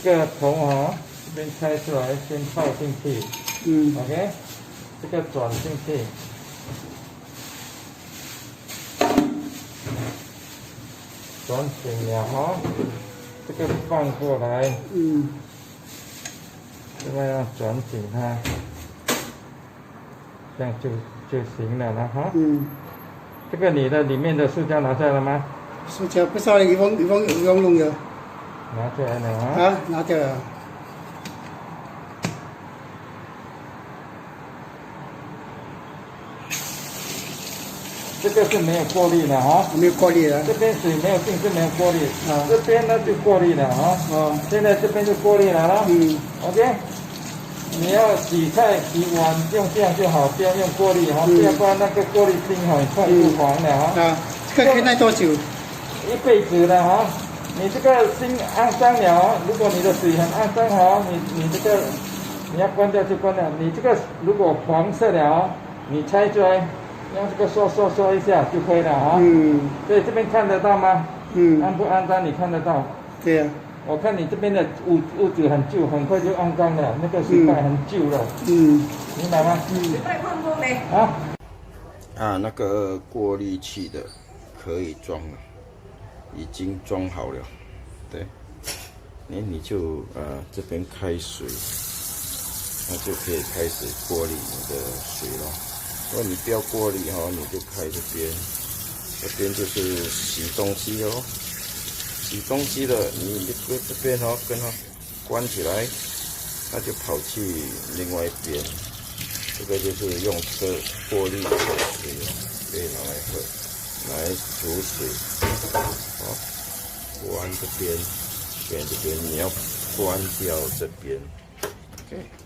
这个头这边开出来，先泡进去。OK， 这个转进去。转紧了这个放过来。这个要转紧它，这样就行了了这个你的里面的塑胶拿下来了吗？塑胶不知道你用的。拿出来了拿掉了。这个是没有过滤的没有过滤的。这边水没有进是没有过滤这边呢就过滤了现在这边就过滤了OK， 你要洗菜洗碗用这样就好，不要用过滤不然那个过滤芯很快就黄了这个可以耐多久？一辈子的你这个芯肮脏了如果你的水很肮脏你这个你要关掉就关掉，你这个如果黄色了你拆出来。用这个刷一下就可以了所以这边看得到吗？肮不肮脏你看得到？对呀。我看你这边的屋子很旧，很快就肮脏了，那个水袋很旧了。明白吗？水袋放多没？那个过滤器的可以装了，已经装好了。对，你就这边开水，那就可以开始过滤你的水了。如果你不要过滤你就开这边，这边就是洗东西的洗东西的，你这边跟它关起来，它就跑去另外一边。这个就是用这个过滤的水可以拿来喝，来煮水。关这边，这边你要关掉这边。OK。